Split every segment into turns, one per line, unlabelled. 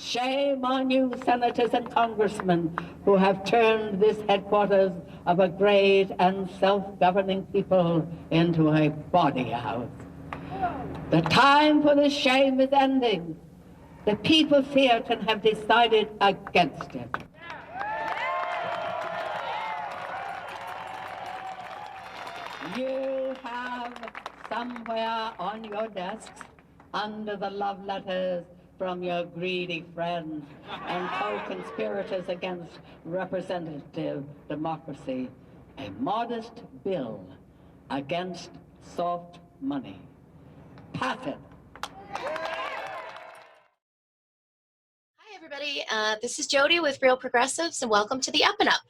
Shame on you, senators and congressmen, who have turned this headquarters of a great and self-governing people into a bawdy house. The time for this shame is ending. The people see it and have decided against it. You have somewhere on your desks, under the love letters from your greedy friends and co-conspirators against representative democracy, a modest bill against soft money. Pass it.
Hi, everybody. This is Jodi with Real Progressives, and welcome to the Up and Up.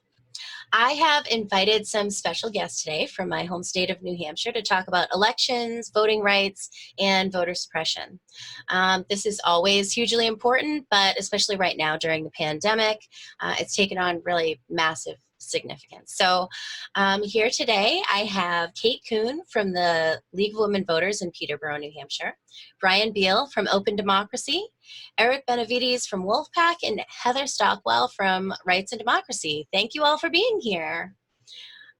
I have invited some special guests today from my home state of New Hampshire to talk about elections, voting rights, and voter suppression. This is always hugely important, but especially right now during the pandemic, it's taken on really massive significance. So here today, I have Kate Coon from the League of Women Voters in Peterborough, New Hampshire, Brian Beihl from Open Democracy, Eric Benevides from Wolfpack, and Heather Stockwell from Rights and Democracy. Thank you all for being here.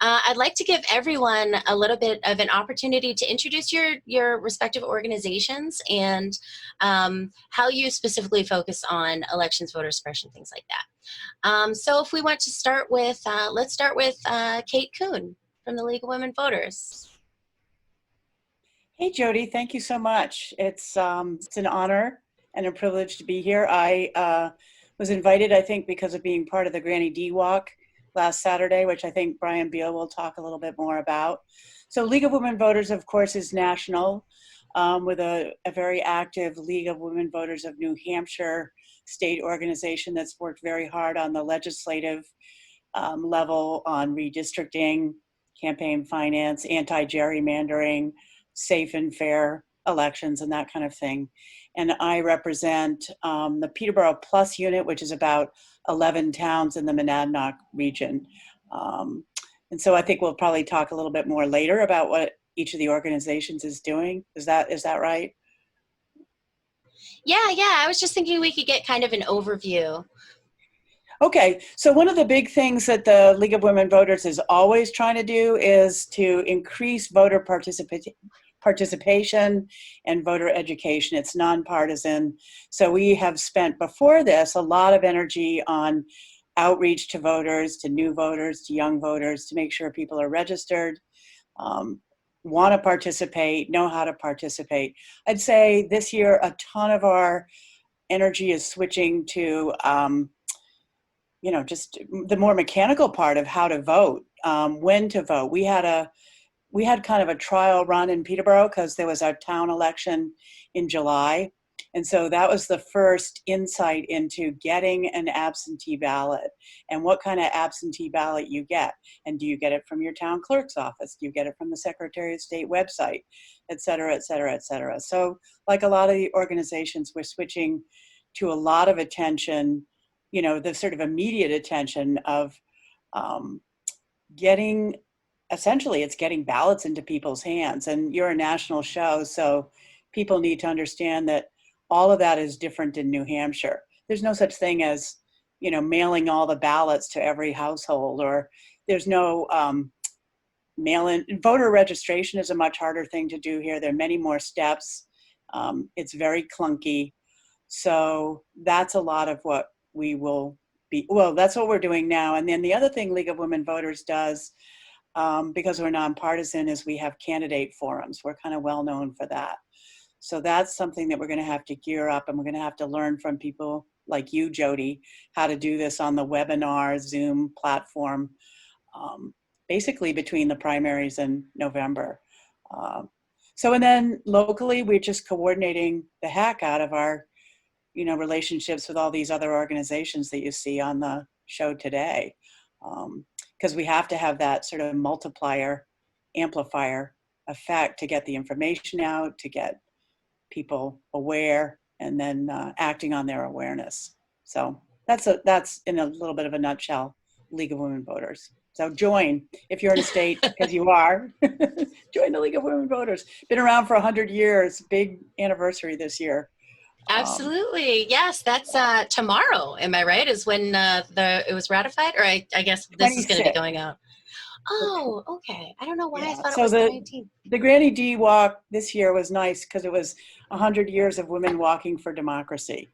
I'd like to give everyone a little bit of an opportunity to introduce your respective organizations and how you specifically focus on elections, voter suppression, things like that. So if we want to start with, let's start with Kate Coon from the League of Women Voters.
Hey, Jodi, thank you so much. It's an honor and a privilege to be here. I was invited, I think, because of being part of the Granny D Walk last Saturday, which I think Brian Beihl will talk a little bit more about. So League of Women Voters, of course, is national with a very active League of Women Voters of New Hampshire state organization that's worked very hard on the legislative level on redistricting, campaign finance, anti-gerrymandering, safe and fair elections and that kind of thing. And I represent the Peterborough Plus unit, which is about 11 towns in the Monadnock region. And so I think we'll probably talk a little bit more later about what each of the organizations is doing. Is that right?
Yeah, I was just thinking we could get kind of an overview.
Okay, so one of the big things that the League of Women Voters is always trying to do is to increase voter participation and voter education. It's nonpartisan. So we have spent before this a lot of energy on outreach to voters, to new voters, to young voters, to make sure people are registered, want to participate, know how to participate. I'd say this year a ton of our energy is switching to just the more mechanical part of how to vote, when to vote. We had kind of a trial run in Peterborough because there was our town election in July. And so that was the first insight into getting an absentee ballot and what kind of absentee ballot you get. And do you get it from your town clerk's office? Do you get it from the Secretary of State website, et cetera, et cetera, et cetera. So like a lot of the organizations, we're switching to a lot of attention, the sort of immediate attention of getting ballots into people's hands. And you're a national show, so people need to understand that all of that is different in New Hampshire. There's no such thing as, mailing all the ballots to every household, or there's no mail-in. Voter registration is a much harder thing to do here. There are many more steps. It's very clunky. So that's a lot of what we will be, that's what we're doing now. And then the other thing League of Women Voters does, because we're nonpartisan, is we have candidate forums. We're kind of well known for that. So that's something that we're going to have to gear up, and we're going to have to learn from people like you, Jodi, how to do this on the webinar Zoom platform, basically between the primaries and November. And then locally, we're just coordinating the heck out of our relationships with all these other organizations that you see on the show today. Because we have to have that sort of multiplier, amplifier effect to get the information out, to get people aware, and then acting on their awareness. So that's in a little bit of a nutshell, League of Women Voters. So join, if you're in a state, because you are, join the League of Women Voters. Been around for 100 years, big anniversary this year.
Absolutely. Yes, that's tomorrow. Am I right? Is when it was ratified, or I guess this is going to be
26th.
going out. Oh, okay. I don't know why I
Yeah.
thought it
So
was the 19th.
the Granny D walk this year was nice because it was 100 years of women walking for democracy.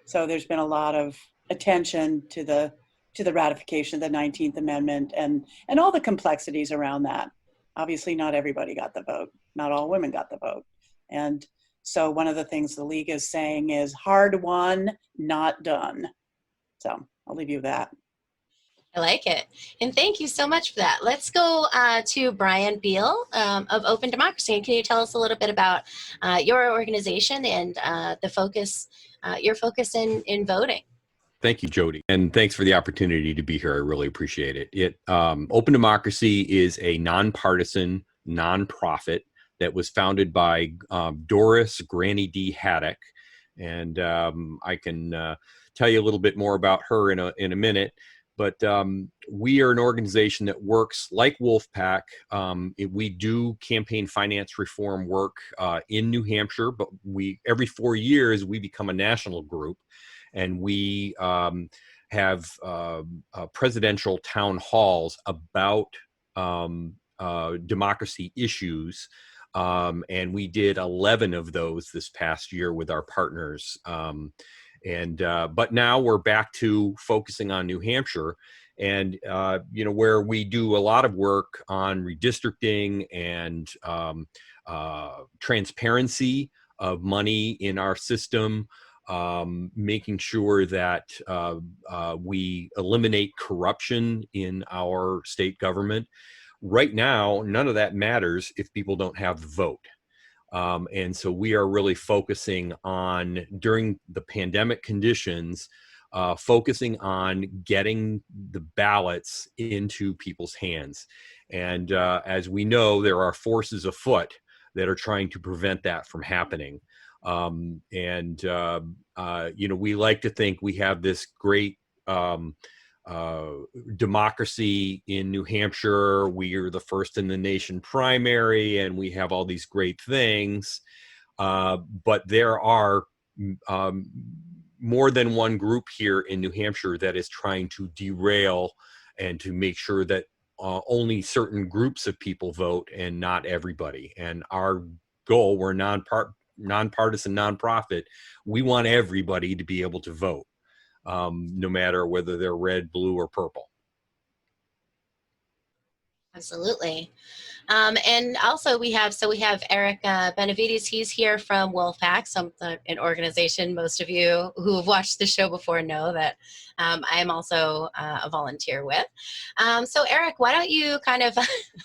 So there's been a lot of attention to the ratification of the 19th Amendment and all the complexities around that. Obviously, not everybody got the vote. Not all women got the vote. And so one of the things the League is saying is hard won, not done. So I'll leave you with that.
I like it. And thank you so much for that. Let's go to Brian Beihl of Open Democracy. And can you tell us a little bit about your organization and the focus, your focus in voting?
Thank you, Jodi, and thanks for the opportunity to be here. I really appreciate it. Open Democracy is a nonpartisan nonprofit that was founded by Doris Granny D Haddock, and I can tell you a little bit more about her in a minute. But we are an organization that works like Wolfpack. We do campaign finance reform work in New Hampshire, but every 4 years we become a national group. And we have presidential town halls about democracy issues. And we did 11 of those this past year with our partners. But now we're back to focusing on New Hampshire and, where we do a lot of work on redistricting and transparency of money in our system. Making sure that we eliminate corruption in our state government. Right now, none of that matters if people don't have the vote. And so we are really focusing on, during the pandemic conditions, focusing on getting the ballots into people's hands. And as we know, there are forces afoot that are trying to prevent that from happening. We like to think we have this great democracy in New Hampshire. We are the first in the nation primary, and we have all these great things. But there are more than one group here in New Hampshire that is trying to derail and to make sure that only certain groups of people vote and not everybody. And our goal, we're nonpartisan nonprofit. We want everybody to be able to vote, no matter whether they're red, blue, or purple.
Absolutely. And also we have Eric Benevides. He's here from Wolfpack, an organization most of you who have watched the show before know that I am also a volunteer with. So Eric, why don't you kind of,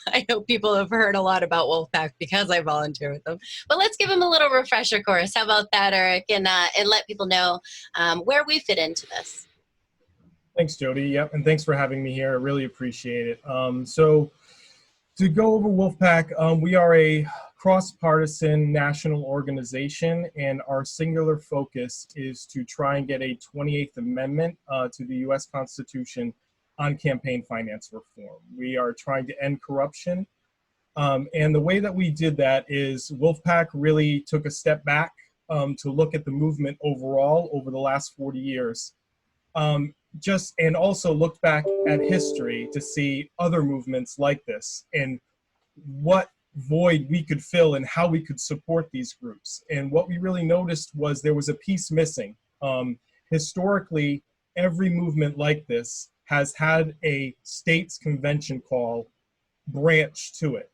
I know people have heard a lot about Wolfpack because I volunteer with them, but let's give them a little refresher course. How about that, Eric? And let people know where we fit into this.
Thanks, Jodi. Yep, and thanks for having me here. I really appreciate it. So to go over Wolfpack, we are a cross-partisan national organization, and our singular focus is to try and get a 28th Amendment to the U.S. Constitution on campaign finance reform. We are trying to end corruption, and the way that we did that is Wolfpack really took a step back to look at the movement overall over the last 40 years. And also looked back at history to see other movements like this and what void we could fill and how we could support these groups. And what we really noticed was there was a piece missing. Historically, every movement like this has had a state's convention call branch to it.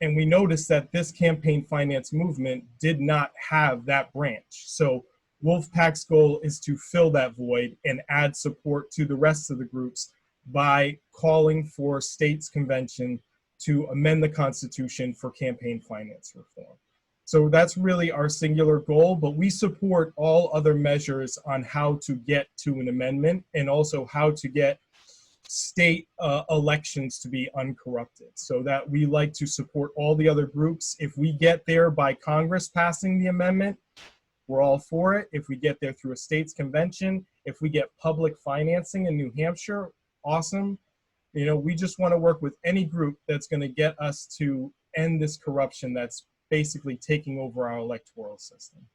And we noticed that this campaign finance movement did not have that branch. So Wolfpack's goal is to fill that void and add support to the rest of the groups by calling for state's convention to amend the Constitution for campaign finance reform. So that's really our singular goal, but we support all other measures on how to get to an amendment and also how to get state elections to be uncorrupted. So that we like to support all the other groups. If we get there by Congress passing the amendment, we're all for it. If we get there through a state's convention, if we get public financing in New Hampshire, awesome. You know, we just want to work with any group that's going to get us to end this corruption that's basically taking over our electoral system.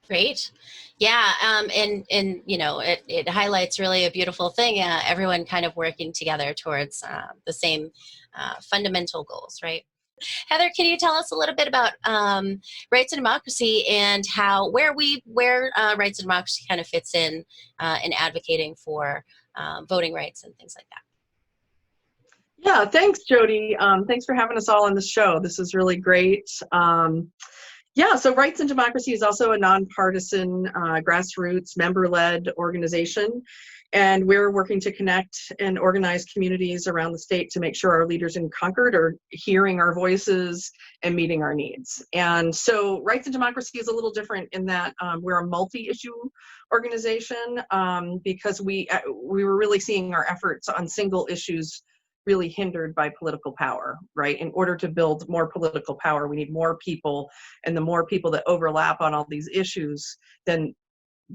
Great. Yeah. And you know, it highlights really a beautiful thing. Everyone kind of working together towards the same fundamental goals, right? Heather, can you tell us a little bit about rights and democracy and where rights and democracy kind of fits in advocating for voting rights and things like that?
Yeah, thanks, Jodi. Thanks for having us all on the show. This is really great. Yeah, so Rights and Democracy is also a nonpartisan, grassroots, member-led organization, and we're working to connect and organize communities around the state to make sure our leaders in Concord are hearing our voices and meeting our needs. And so Rights and Democracy is a little different in that we're a multi-issue organization because we were really seeing our efforts on single issues really hindered by political power, right? In order to build more political power, we need more people, and the more people that overlap on all these issues, then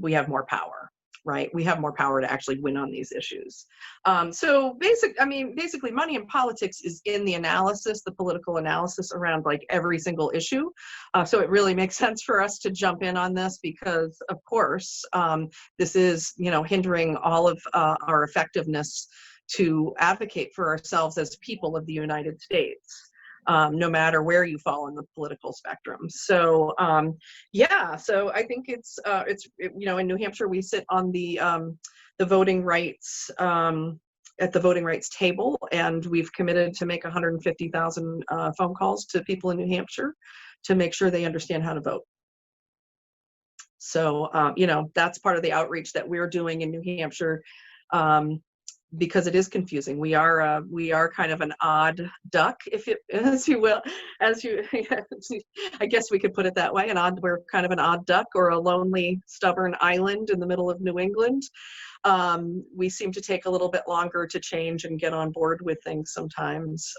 we have more power, right? We have more power to actually win on these issues. So basically money in politics is in the analysis, the political analysis around like every single issue. So it really makes sense for us to jump in on this because of course, this is, you know, hindering all of our effectiveness to advocate for ourselves as people of the United States, no matter where you fall in the political spectrum. So yeah, so I think it's you know, in New Hampshire we sit on the voting rights at the voting rights table, and we've committed to make 150,000 phone calls to people in New Hampshire to make sure they understand how to vote. So you know, that's part of the outreach that we're doing in New Hampshire. Because it is confusing. We are kind of an odd duck, as you will, I guess we could put it that way. We're kind of an odd duck or a lonely, stubborn island in the middle of New England. We seem to take a little bit longer to change and get on board with things sometimes.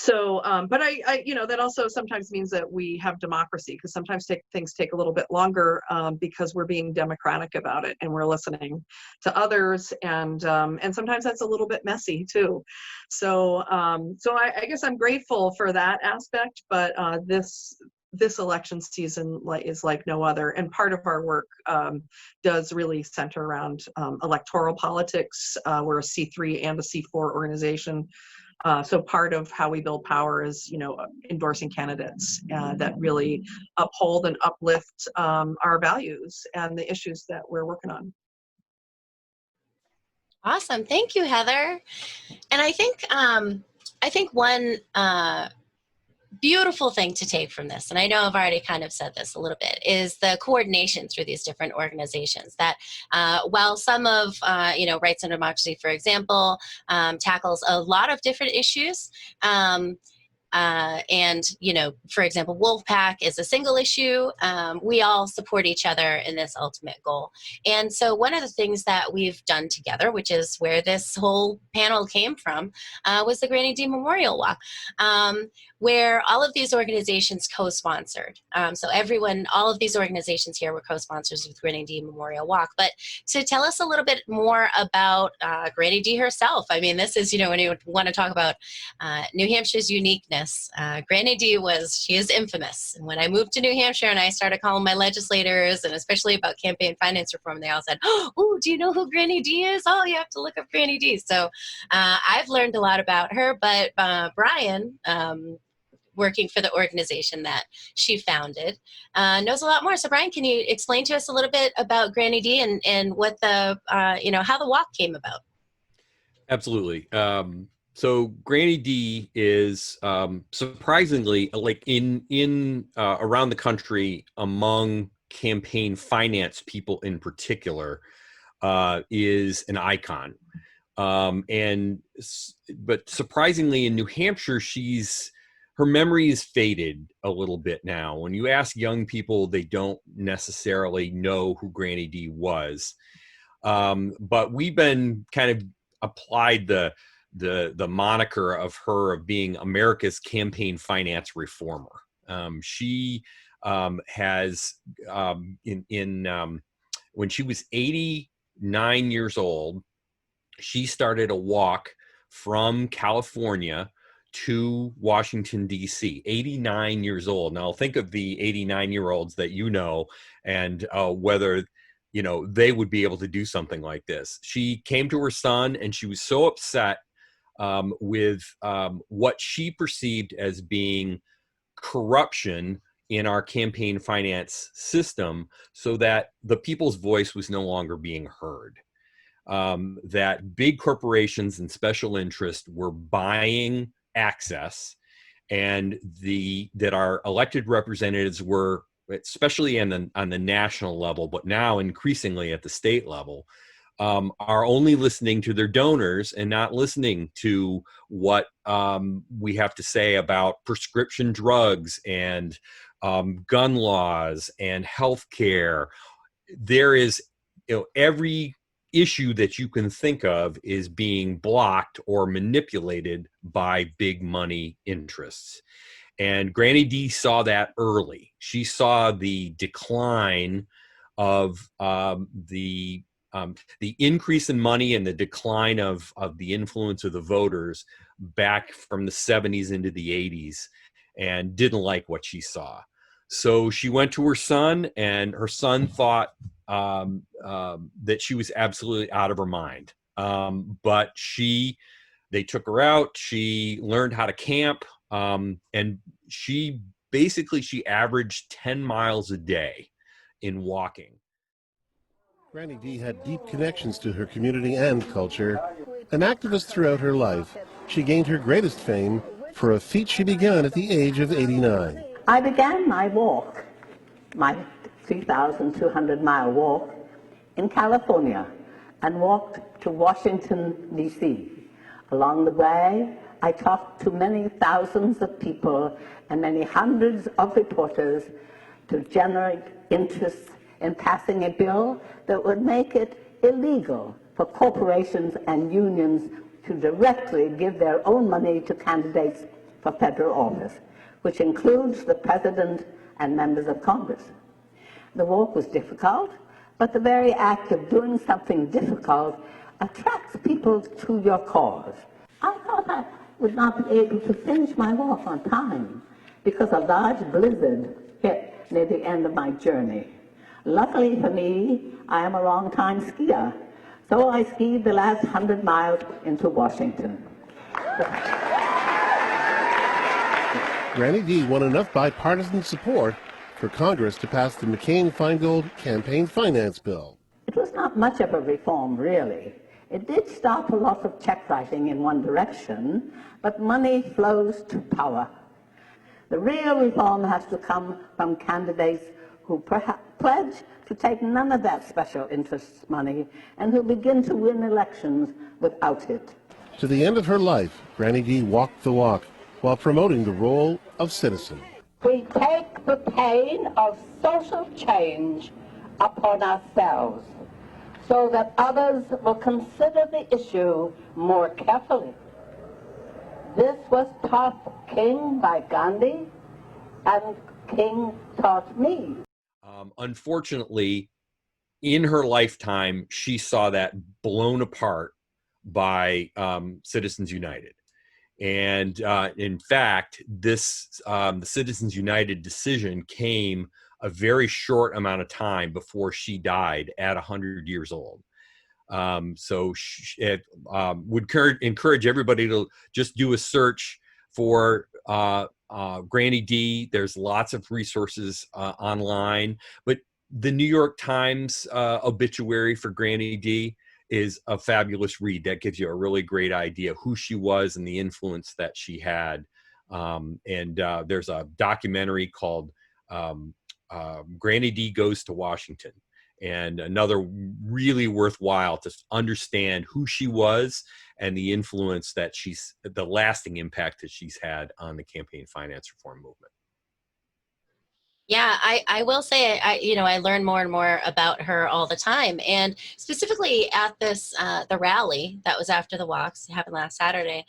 But I, you know, that also sometimes means that we have democracy, because sometimes things take a little bit longer because we're being democratic about it and we're listening to others, and sometimes that's a little bit messy too. So I guess I'm grateful for that aspect, but this election season is like no other, and part of our work does really center around electoral politics. We're a C3 and a C4 organization. So part of how we build power is, you know, endorsing candidates that really uphold and uplift our values and the issues that we're working on.
Awesome. Thank you, Heather. And I think one beautiful thing to take from this, and I know I've already kind of said this a little bit, is the coordination through these different organizations. That while some of, you know, Rights and Democracy, for example, tackles a lot of different issues, and, you know, for example, Wolfpack is a single issue. We all support each other in this ultimate goal. And so one of the things that we've done together, which is where this whole panel came from, was the Granny D Memorial Walk, where all of these organizations co-sponsored. So all of these organizations here were co-sponsors with Granny D Memorial Walk. But to tell us a little bit more about Granny D herself, I mean, this is, you know, when you want to talk about New Hampshire's uniqueness, Granny D she is infamous. And when I moved to New Hampshire and I started calling my legislators, and especially about campaign finance reform, they all said, oh, do you know who Granny D is? Oh, you have to look up Granny D. So I've learned a lot about her, but Brian, working for the organization that she founded, knows a lot more. So Brian, can you explain to us a little bit about Granny D and what you know, how the walk came about?
Absolutely. So Granny D is surprisingly, like in around the country, among campaign finance people in particular, is an icon. But surprisingly, in New Hampshire, her memory is faded a little bit now. When you ask young people, they don't necessarily know who Granny D was. But we've been kind of applied the moniker of her of being America's campaign finance reformer. She has when she was 89 years old, she started a walk from California to Washington, D.C., 89 years old. Now, think of the 89-year-olds that you know and whether, you know, they would be able to do something like this. She came to her son, and she was so upset with what she perceived as being corruption in our campaign finance system, so that the people's voice was no longer being heard. That big corporations and special interests were buying access, and that our elected representatives were, especially on the national level, but now increasingly at the state level, are only listening to their donors and not listening to what we have to say about prescription drugs and gun laws and health care. There is, you know, every issue that you can think of is being blocked or manipulated by big money interests. And Granny D saw that early. She saw the decline of the increase in money and the decline of the influence of the voters back from the 70s into the 80s, and didn't like what she saw. So she went to her son, and her son thought that she was absolutely out of her mind. But they took her out. She learned how to camp, and she averaged 10 miles a day in walking.
Granny D had deep connections to her community and culture. An activist throughout her life, she gained her greatest fame for a feat she began at the age of 89.
I began my walk, my 3,200-mile walk, in California, and walked to Washington, D.C. Along the way, I talked to many thousands of people and many hundreds of reporters to generate interest in passing a bill that would make it illegal for corporations and unions to directly give their own money to candidates for federal office, which includes the president and members of Congress. The walk was difficult, but the very act of doing something difficult attracts people to your cause. I thought I would not be able to finish my walk on time because a large blizzard hit near the end of my journey. Luckily for me, I am a long-time skier, so I skied the last 100 miles into Washington.
Granny D won enough bipartisan support for Congress to pass the McCain-Feingold campaign finance bill.
It was not much of a reform, really. It did stop a lot of check writing in one direction, but money flows to power. The real reform has to come from candidates who pledge to take none of that special interest money and who begin to win elections without it.
To the end of her life, Granny D walked the walk while promoting the role of citizen.
We take the pain of social change upon ourselves so that others will consider the issue more carefully. This was taught King by Gandhi, and King taught me.
Unfortunately, in her lifetime, she saw that blown apart by Citizens United. And in fact, the Citizens United decision came a very short amount of time before she died at 100 years old. So it would encourage everybody to just do a search for Granny D. There's lots of resources online, but the New York Times obituary for Granny D is a fabulous read. That gives you a really great idea who she was and the influence that she had. There's a documentary called Granny D Goes to Washington, and another really worthwhile to understand who she was and the influence that the lasting impact that she's had on the campaign finance reform movement.
Yeah, I will say, I learn more and more about her all the time. And specifically at this, the rally that was after the walks, it happened last Saturday,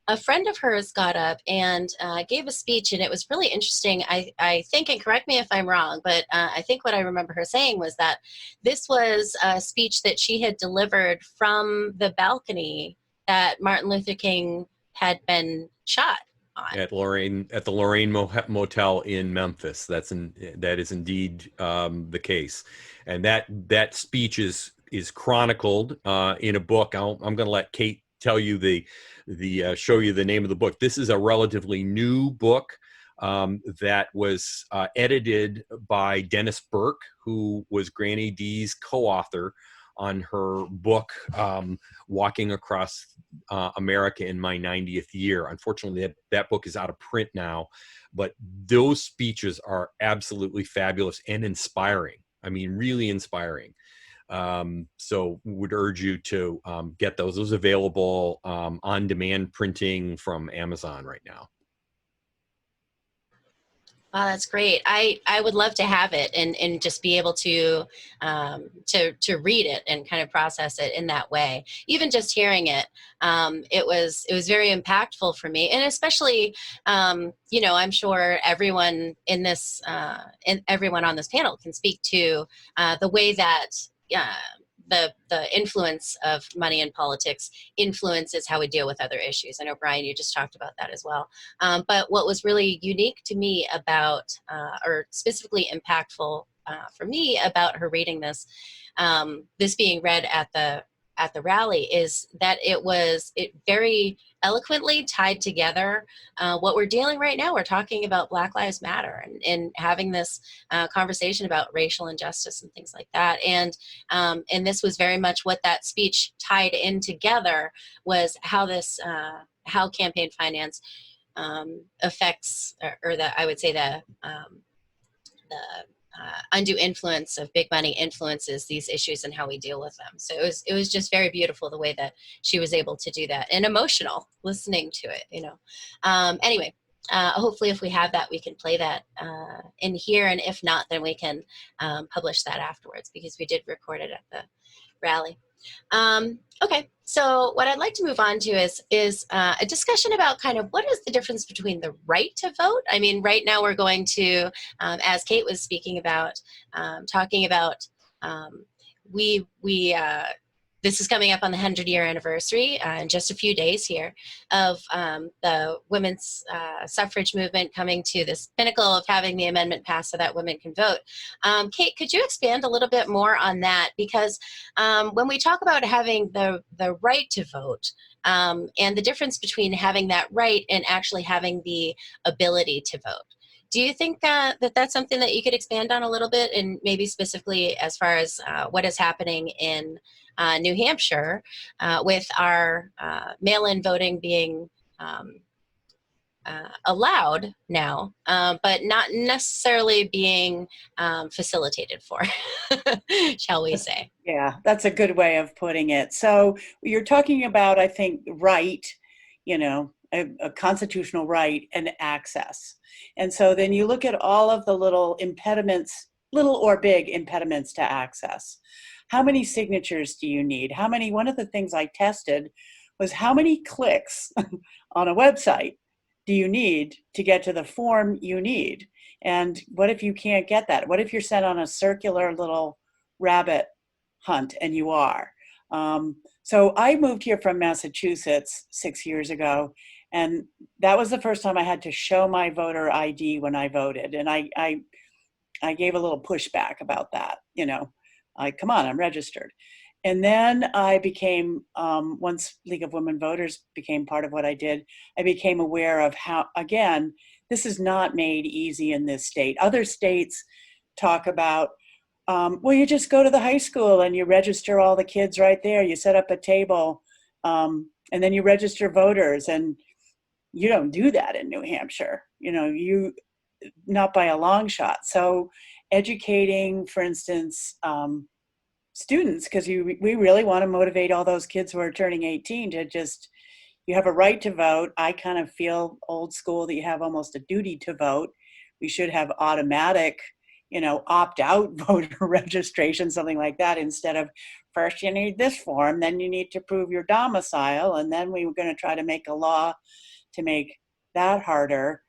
a friend of hers got up and gave a speech, and it was really interesting. I think, and correct me if I'm wrong, but I think what I remember her saying was that this was a speech that she had delivered from the balcony that Martin Luther King had been shot on.
At the Lorraine Motel in Memphis. That is indeed the case, and that speech is chronicled in a book. I'm going to let Kate tell you show you the name of the book. This is a relatively new book that was edited by Dennis Burke, who was Granny D's co-author on her book, Walking Across America in My 90th Year. Unfortunately, that book is out of print now, but those speeches are absolutely fabulous and inspiring. I mean, really inspiring. So would urge you to get those. Those are available on-demand printing from Amazon right now.
Wow, that's great. I would love to have it and just be able to read it and kind of process it in that way. Even just hearing it, it was very impactful for me, and especially you know, I'm sure everyone in this and everyone on this panel can speak to the way that the influence of money in politics influences how we deal with other issues. I know, Brian, you just talked about that as well. But what was really unique to me about, or specifically impactful for me about her reading this, this being read at the rally, is that it very eloquently tied together what we're dealing right now. We're talking about Black Lives Matter and having this conversation about racial injustice and things like that. And this was very much what that speech tied in together, was how this how campaign finance affects, or I would say the undue influence of big money influences these issues and how we deal with them. So it was just very beautiful the way that she was able to do that, and emotional listening to it, you know. Anyway, hopefully if we have that, we can play that in here, and if not, then we can publish that afterwards, because we did record it at the rally. Okay, so what I'd like to move on to is a discussion about kind of what is the difference between the right to vote. I mean, right now we're going to, as Kate was speaking about, talking about, this is coming up on the 100-year anniversary in just a few days here of the women's suffrage movement coming to this pinnacle of having the amendment passed so that women can vote. Kate, could you expand a little bit more on that? Because when we talk about having the right to vote, and the difference between having that right and actually having the ability to vote, do you think that that's something that you could expand on a little bit, and maybe specifically as far as what is happening in New Hampshire with our mail-in voting being allowed now, but not necessarily being facilitated for, shall we say?
Yeah, that's a good way of putting it. So you're talking about, I think, right, you know, a constitutional right and access. And so then you look at all of the little impediments, little or big impediments to access. How many signatures do you need? One of the things I tested was how many clicks on a website do you need to get to the form you need? And what if you can't get that? What if you're sent on a circular little rabbit hunt and you are? So I moved here from Massachusetts 6 years ago, and that was the first time I had to show my voter ID when I voted. And I gave a little pushback about that, you know, come on, I'm registered. And then I became, once League of Women Voters became part of what I did, I became aware of how, again, this is not made easy in this state. Other states talk about, well, you just go to the high school and you register all the kids right there. You set up a table and then you register voters, and you don't do that in New Hampshire, you know, not by a long shot. So educating, for instance, students, because we really want to motivate all those kids who are turning 18 to just, you have a right to vote. I kind of feel old school that you have almost a duty to vote. We should have automatic, you know, opt-out voter registration, something like that, instead of first you need this form, then you need to prove your domicile, and then we were going to try to make a law to make that harder,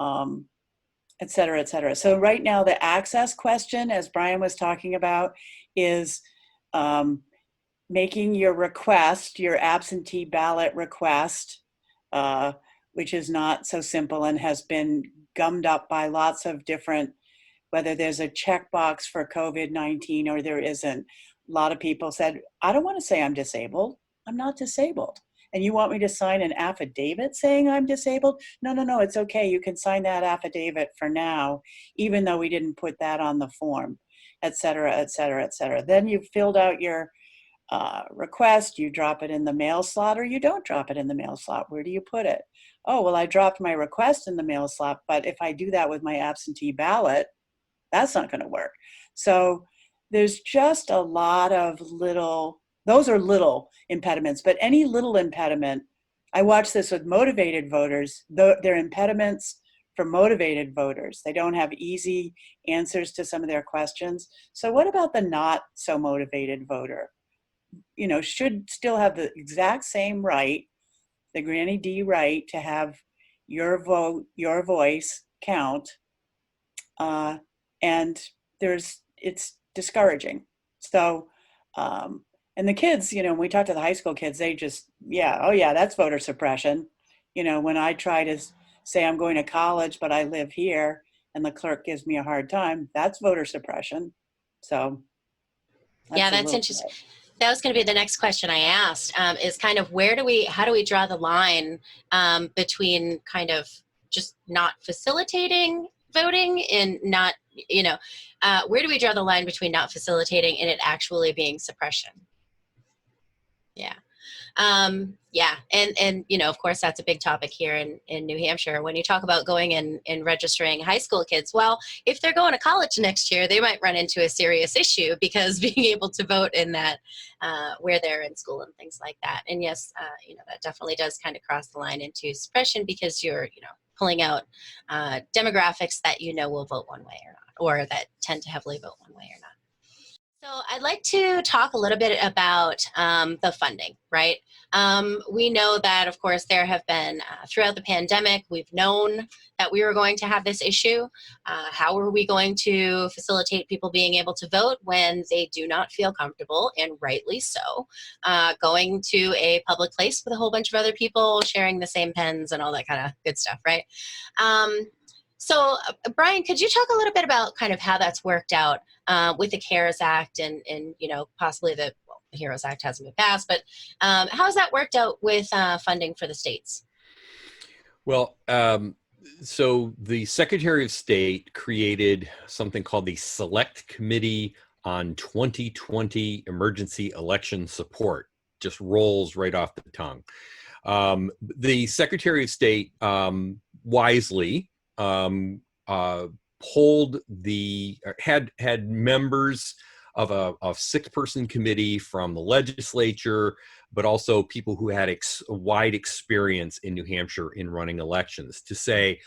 et cetera, et cetera. So right now the access question, as Brian was talking about, is making your request, your absentee ballot request, which is not so simple and has been gummed up by lots of different, whether there's a checkbox for COVID-19 or there isn't. A lot of people said, I don't want to say I'm disabled. I'm not disabled. And you want me to sign an affidavit saying I'm disabled? No, no, no, it's okay. You can sign that affidavit for now, even though we didn't put that on the form, et cetera, et cetera, et cetera. Then you've filled out your request, you drop it in the mail slot or you don't drop it in the mail slot. Where do you put it? Oh, well, I dropped my request in the mail slot, but if I do that with my absentee ballot, that's not going to work. So there's just a lot of little, those are little impediments, but any little impediment, I watch this with motivated voters, they're impediments for motivated voters. They don't have easy answers to some of their questions. So what about the not so motivated voter? You know, should still have the exact same right, the Granny D right to have your vote, your voice count. And it's discouraging. So, and the kids, you know, when we talk to the high school kids, they just, yeah, oh yeah, that's voter suppression. You know, when I try to say I'm going to college, but I live here and the clerk gives me a hard time, that's voter suppression. So.
Yeah, that's interesting. That was going to be the next question I asked, is kind of how do we draw the line between kind of just not facilitating voting and not, you know, where do we draw the line between not facilitating and it actually being suppression? Yeah. Yeah. And, you know, of course, that's a big topic here in New Hampshire. When you talk about going and registering high school kids, well, if they're going to college next year, they might run into a serious issue because being able to vote in that, where they're in school and things like that. And yes, you know, that definitely does kind of cross the line into suppression because you're, you know, pulling out demographics that, you know, will vote one way or not, or that tend to heavily vote one way or not. So I'd like to talk a little bit about the funding, right? We know that, of course, there have been, throughout the pandemic, we've known that we were going to have this issue. How are we going to facilitate people being able to vote when they do not feel comfortable, and rightly so, going to a public place with a whole bunch of other people, sharing the same pens and all that kind of good stuff, right? So, Brian, could you talk a little bit about kind of how that's worked out with the CARES Act and you know, possibly the HEROES Act hasn't been passed, but how has that worked out with funding for the states?
Well, so the Secretary of State created something called the Select Committee on 2020 Emergency Election Support. Just rolls right off the tongue. The Secretary of State wisely pulled had members of a 6-person committee from the legislature, but also people who had wide experience in New Hampshire in running elections to say,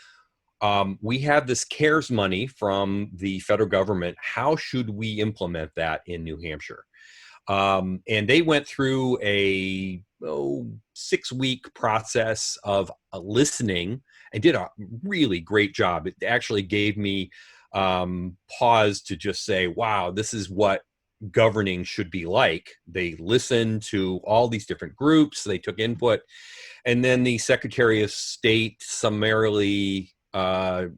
we have this CARES money from the federal government. How should we implement that in New Hampshire? And they went through a 6-week process of listening and did a really great job. It actually gave me pause to just say, wow, this is what governing should be like. They listened to all these different groups, they took input, and then the Secretary of State summarily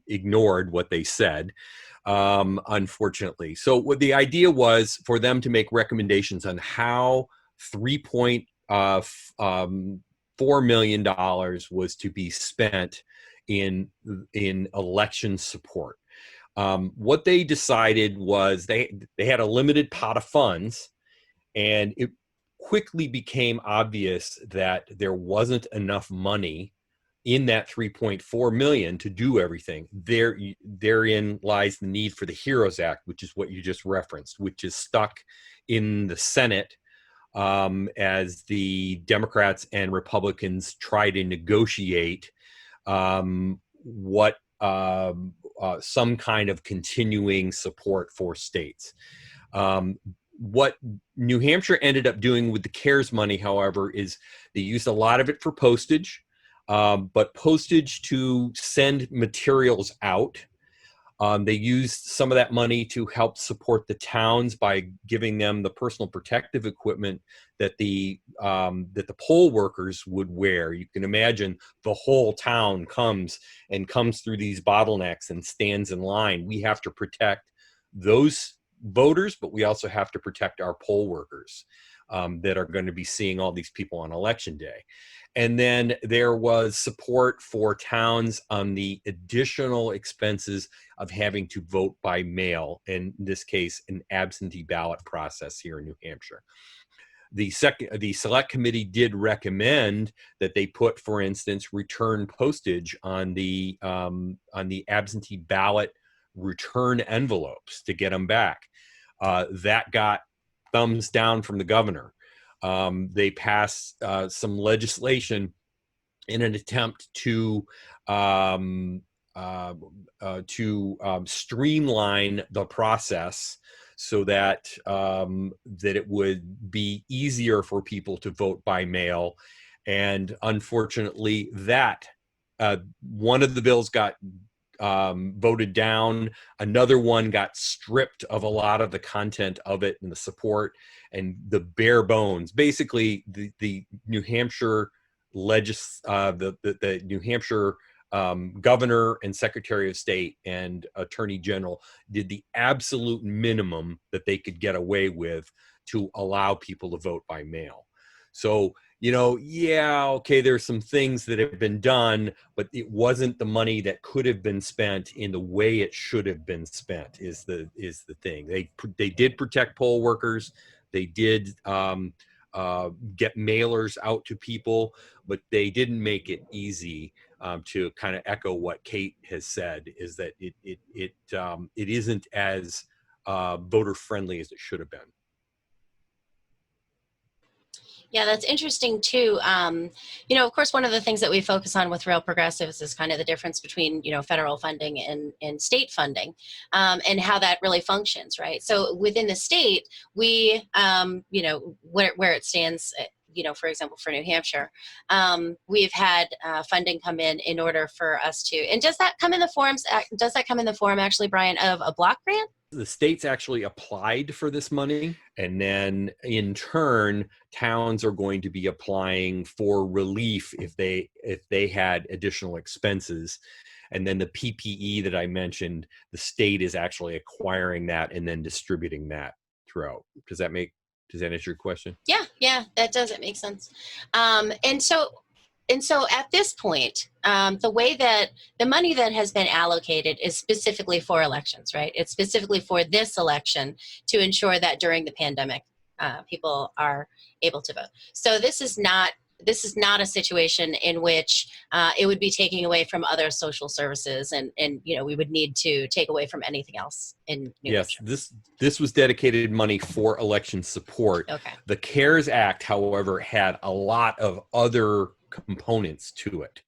ignored what they said, unfortunately. So what the idea was for them to make recommendations on how $3.4 million was to be spent in election support. What they decided was they had a limited pot of funds, and it quickly became obvious that there wasn't enough money in that 3.4 million to do everything. Therein lies the need for the HEROES Act, which is what you just referenced, which is stuck in the Senate as the Democrats and Republicans try to negotiate what some kind of continuing support for states. What New Hampshire ended up doing with the CARES money, however, is they used a lot of it for postage, but postage to send materials out. They used some of that money to help support the towns by giving them the personal protective equipment that the poll workers would wear. You can imagine the whole town comes through these bottlenecks and stands in line. We have to protect those voters, but we also have to protect our poll workers that are going to be seeing all these people on election day. And then there was support for towns on the additional expenses of having to vote by mail, in this case, an absentee ballot process here in New Hampshire. The select committee did recommend that they put, for instance, return postage on the absentee ballot return envelopes to get them back. That got thumbs down from the governor. They passed some legislation in an attempt to streamline the process so that that it would be easier for people to vote by mail. And unfortunately, that one of the bills got voted down. Another one got stripped of a lot of the content of it and the support and the bare bones. Basically, the New Hampshire the New Hampshire governor and secretary of state and attorney general did the absolute minimum that they could get away with to allow people to vote by mail. So, you know, yeah, okay, there's some things that have been done, but it wasn't the money that could have been spent in the way it should have been spent is the thing. They did protect poll workers. They did get mailers out to people, but they didn't make it easy. To kind of echo what Kate has said, is that it isn't as voter friendly as it should have been.
Yeah, that's interesting too. You know, of course, one of the things that we focus on with Real Progressives is kind of the difference between, you know, federal funding and state funding, and how that really functions, right? So within the state, we, you know, where it stands, you know, for example, for New Hampshire, we've had funding come in order for us to, and does that come in the form actually, Brian, of a block grant?
The states actually applied for this money, and then in turn, towns are going to be applying for relief if they had additional expenses. And then the PPE that I mentioned, the state is actually acquiring that and then distributing that throughout. Does that answer your question?
Yeah, that does. It makes sense. And so at this point, the way that the money that has been allocated is specifically for elections, right? It's specifically for this election to ensure that during the pandemic, people are able to vote. So this is not a situation in which it would be taking away from other social services, and you know, we would need to take away from anything else in New Hampshire.
This was dedicated money for election support.
Okay.
The CARES Act, however, had a lot of other components to it,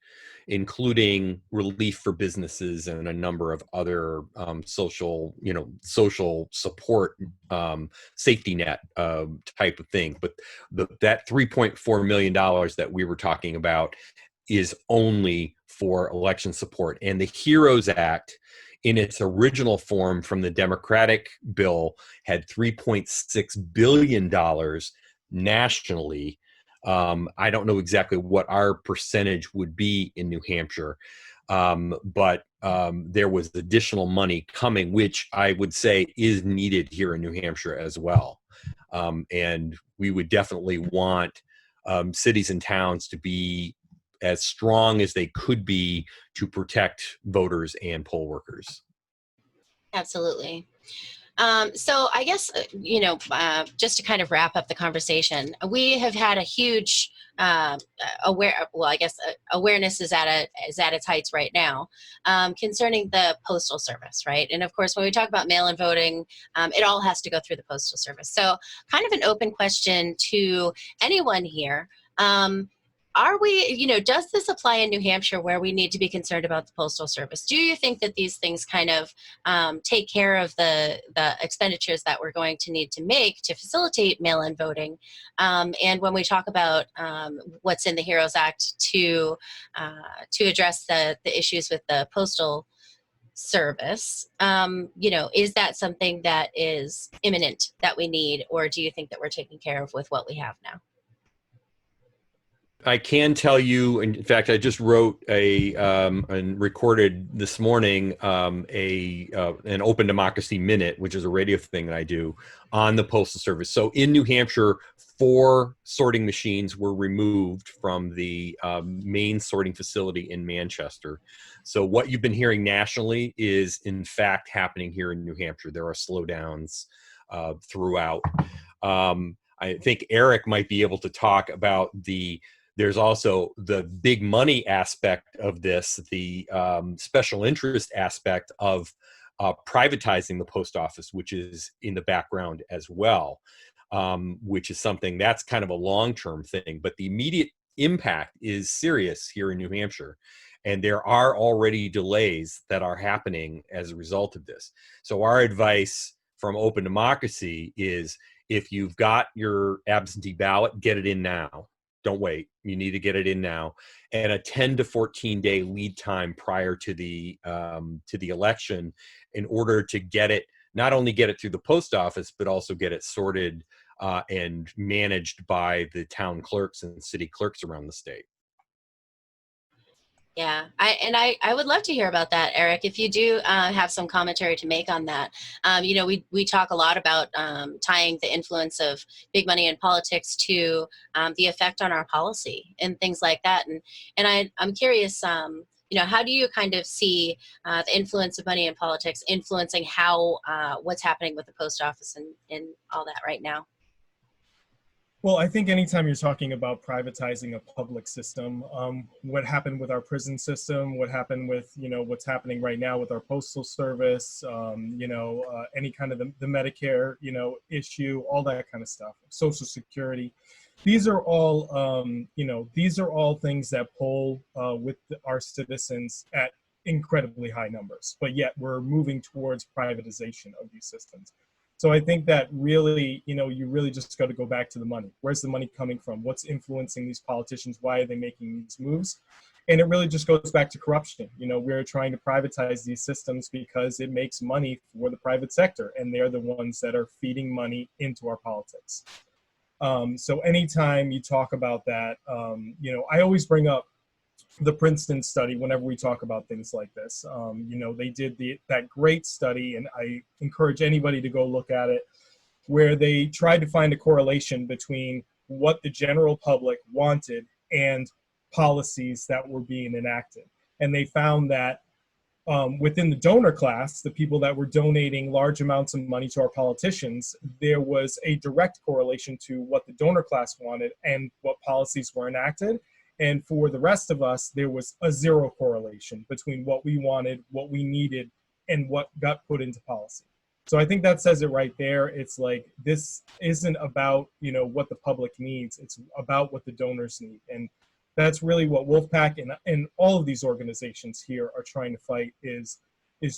including relief for businesses and a number of other social support, safety net type of thing. But that $3.4 million that we were talking about is only for election support. And the HEROES Act, in its original form from the Democratic bill, had $3.6 billion nationally. I don't know exactly what our percentage would be in New Hampshire, but there was additional money coming, which I would say is needed here in New Hampshire as well. And we would definitely want cities and towns to be as strong as they could be to protect voters and poll workers.
Absolutely. So I guess, you know, just to kind of wrap up the conversation, we have had a huge awareness is at its heights right now, concerning the Postal Service, right? And of course, when we talk about mail-in voting, it all has to go through the Postal Service. So kind of an open question to anyone here. Are we, you know, does this apply in New Hampshire where we need to be concerned about the Postal Service? Do you think that these things kind of take care of the expenditures that we're going to need to make to facilitate mail-in voting? And when we talk about what's in the HEROES Act to address the issues with the postal service, is that something that is imminent that we need, or do you think that we're taking care of with what we have now?
I can tell you, in fact, I just wrote and recorded this morning an Open Democracy Minute, which is a radio thing that I do on the Postal Service. So in New Hampshire, 4 sorting machines were removed from the main sorting facility in Manchester. So what you've been hearing nationally is in fact happening here in New Hampshire. There are slowdowns throughout. I think Eric might be able to talk about there's also the big money aspect of this, the special interest aspect of privatizing the post office, which is in the background as well, which is something that's kind of a long-term thing. But the immediate impact is serious here in New Hampshire. And there are already delays that are happening as a result of this. So our advice from Open Democracy is, if you've got your absentee ballot, get it in now. Don't wait. You need to get it in now, and a 10 to 14 day lead time prior to the election, in order to get it, not only get it through the post office, but also get it sorted and managed by the town clerks and city clerks around the state.
Yeah, I would love to hear about that, Eric. If you do have some commentary to make on that, we talk a lot about tying the influence of big money in politics to the effect on our policy and things like that. And I'm curious, how do you kind of see the influence of money in politics influencing how what's happening with the post office and all that right now?
Well, I think anytime you're talking about privatizing a public system, what happened with our prison system, what happened with, what's happening right now with our postal service, any kind of the Medicare, issue, all that kind of stuff, Social Security. These are all, things that pull with our citizens at incredibly high numbers, but yet we're moving towards privatization of these systems. So I think that really, you really just got to go back to the money. Where's the money coming from? What's influencing these politicians? Why are they making these moves? And it really just goes back to corruption. We're trying to privatize these systems because it makes money for the private sector, and they're the ones that are feeding money into our politics. So anytime you talk about that, I always bring up the Princeton study whenever we talk about things like this. They did that great study, and I encourage anybody to go look at it, where they tried to find a correlation between what the general public wanted and policies that were being enacted. And they found that within the donor class, the people that were donating large amounts of money to our politicians, there was a direct correlation to what the donor class wanted and what policies were enacted. And for the rest of us, there was a zero correlation between what we wanted, what we needed, and what got put into policy. So I think that says it right there. It's like, this isn't about, what the public needs. It's about what the donors need. And that's really what Wolfpack and all of these organizations here are trying to fight, is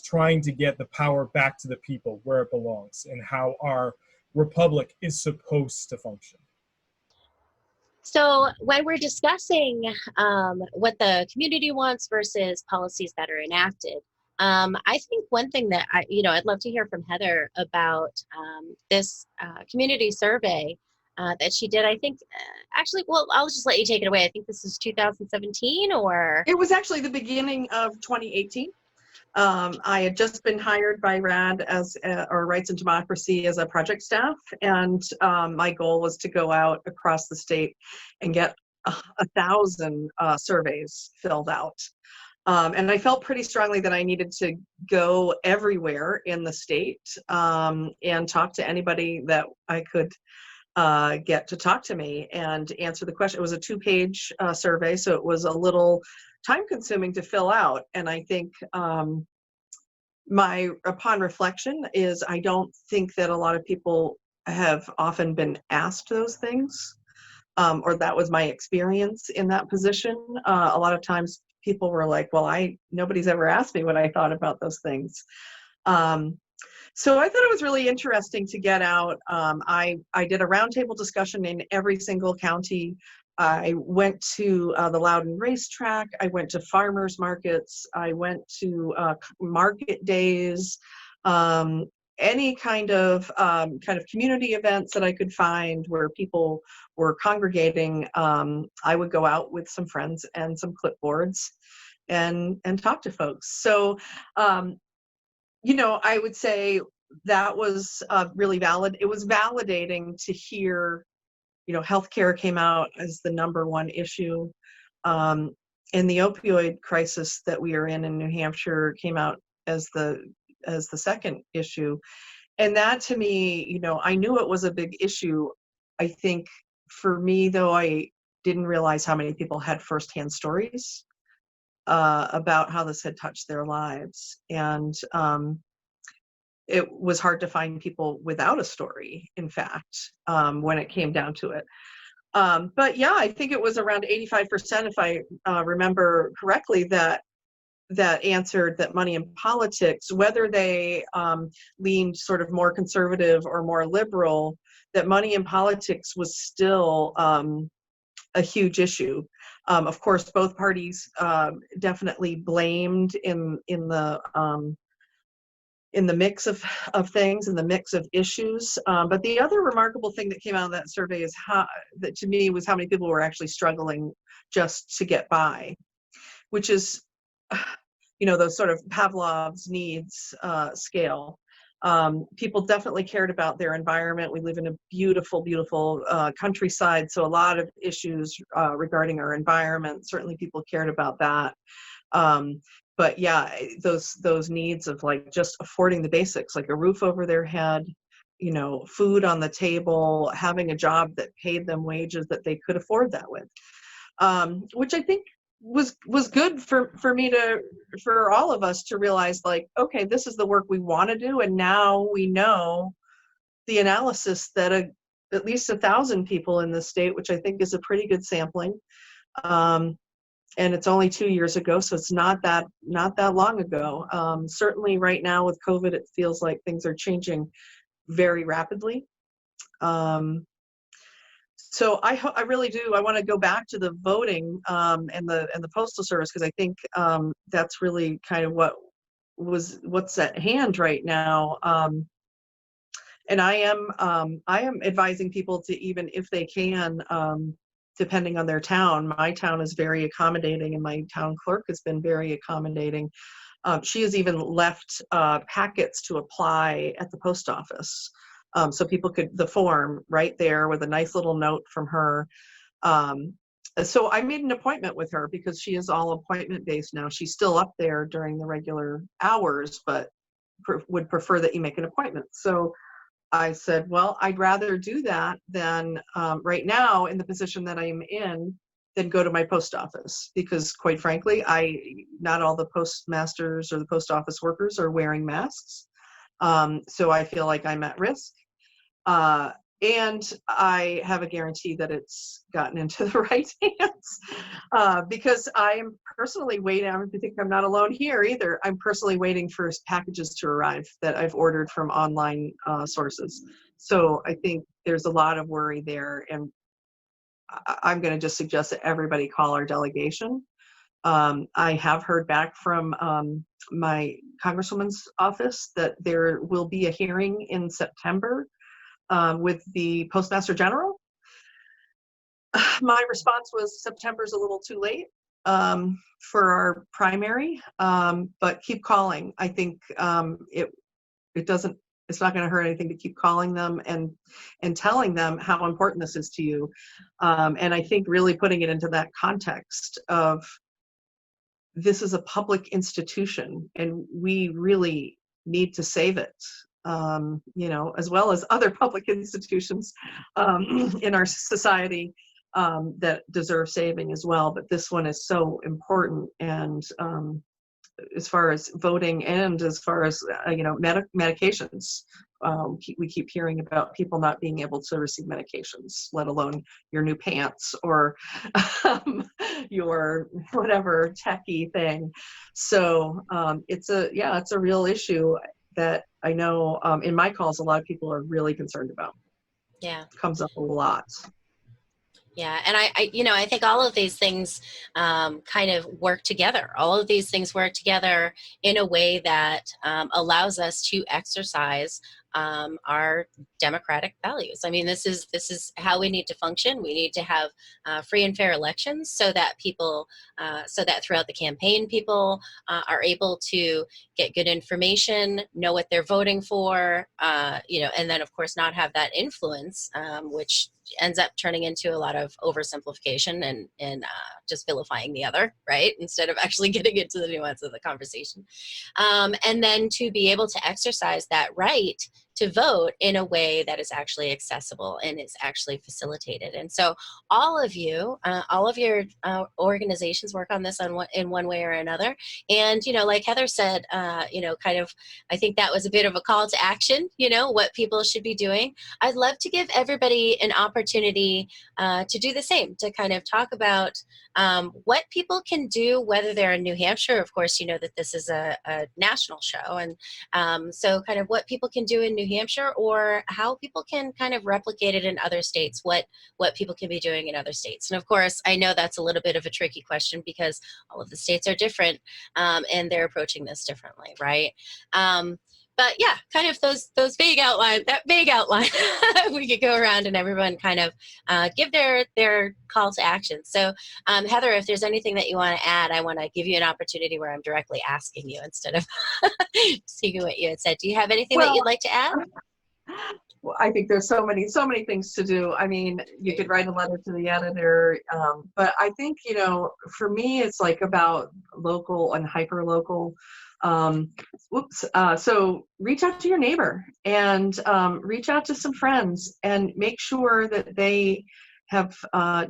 trying to get the power back to the people where it belongs, and how our republic is supposed to function.
So when we're discussing what the community wants versus policies that are enacted, I think one thing that I'd love to hear from Heather about this community survey that she did. I think I'll just let you take it away. I think this is 2017, or
it was actually the beginning of 2018. I had just been hired by RAD or Rights and Democracy as a project staff, and my goal was to go out across the state and get 1,000 surveys filled out. And I felt pretty strongly that I needed to go everywhere in the state and talk to anybody that I could get to talk to me and answer the question. It was a 2-page survey, so it was a little time-consuming to fill out. And I think upon reflection is, I don't think that a lot of people have often been asked those things, or that was my experience in that position. A lot of times people were like, well, nobody's ever asked me what I thought about those things. So I thought it was really interesting to get out. I did a roundtable discussion in every single county I went to the Loudon racetrack. I went to farmers markets. I went to market days, any kind of community events that I could find where people were congregating. I would go out with some friends and some clipboards and talk to folks. So, I would say that was really valid. It was validating to hear, healthcare came out as the #1 issue. And the opioid crisis that we are in New Hampshire came out as the second issue. And that, to me, I knew it was a big issue. I think for me, though, I didn't realize how many people had firsthand stories about how this had touched their lives. And it was hard to find people without a story, in fact, when it came down to it. But yeah, I think it was around 85%, if I remember correctly, that answered that money in politics, whether they leaned sort of more conservative or more liberal, that money in politics was still a huge issue. Of course, both parties definitely blamed in the mix of things, in the mix of issues. But the other remarkable thing that came out of that survey is that to me was how many people were actually struggling just to get by, which is, those sort of Pavlov's needs scale. People definitely cared about their environment. We live in a beautiful, beautiful countryside, so a lot of issues regarding our environment, certainly people cared about that. But yeah, those needs of like just affording the basics, like a roof over their head, food on the table, having a job that paid them wages that they could afford that with, which I think was good for all of us to realize, like, okay, this is the work we want to do, and now we know the analysis that at least 1,000 people in the state, which I think is a pretty good sampling. And it's only 2 years ago, so it's not that long ago. Certainly right now with COVID, it feels like things are changing very rapidly. So I really do. I want to go back to the voting and the Postal Service, because I think that's really kind of what's at hand right now. And I am advising people to, even if they can, depending on their town. My town is very accommodating, and my town clerk has been very accommodating. She has even left packets to apply at the post office. So people could, the form right there with a nice little note from her. So I made an appointment with her because she is all appointment based now. She's still up there during the regular hours, but would prefer that you make an appointment. So I said, well, I'd rather do that than right now in the position that I'm in, than go to my post office, because quite frankly, not all the postmasters or the post office workers are wearing masks. So I feel like I'm at risk. And I have a guarantee that it's gotten into the right hands, because I am personally waiting. I think I'm not alone here either. I'm personally waiting for packages to arrive that I've ordered from online sources. So I think there's a lot of worry there, and I'm going to just suggest that everybody call our delegation. I have heard back from my Congresswoman's office that there will be a hearing in September with the Postmaster General. My response was September's a little too late for our primary, but keep calling. I think it's not going to hurt anything to keep calling them and telling them how important this is to you. And I think really putting it into that context of, this is a public institution and we really need to save it. As well as other public institutions in our society that deserve saving as well. But this one is so important, and as far as voting and as far as medications, we keep hearing about people not being able to receive medications, let alone your new pants or your whatever techie thing. So it's a real issue that I know in my calls, a lot of people are really concerned about.
Yeah.
Comes up a lot.
Yeah, and I think all of these things kind of work together. All of these things work together in a way that allows us to exercise our democratic values. I mean, this is how we need to function. We need to have free and fair elections so that so that throughout the campaign, people are able to get good information, know what they're voting for, and then of course not have that influence, which ends up turning into a lot of oversimplification and just vilifying the other, right? Instead of actually getting into the nuance of the conversation. And then to be able to exercise that right to vote in a way that is actually accessible and is actually facilitated. And so all of you, all of your organizations work on this in one way or another. And, like Heather said, kind of, I think that was a bit of a call to action, what people should be doing. I'd love to give everybody an opportunity to do the same, to kind of talk about what people can do, whether they're in New Hampshire. Of course, you know that this is a national show. And so kind of what people can do in New Hampshire, or how people can kind of replicate it in other states, what people can be doing in other states. And of course, I know that's a little bit of a tricky question because all of the states are different and they're approaching this differently, right? But yeah, kind of those vague outline, we could go around and everyone kind of give their call to action. So Heather, if there's anything that you want to add, I want to give you an opportunity where I'm directly asking you instead of seeing what you had said. Do you have anything that you'd like to add?
Well, I think there's so many things to do. I mean, you could write a letter to the editor, but I think, for me, it's like about local and hyper local. So reach out to your neighbor and reach out to some friends and make sure that they have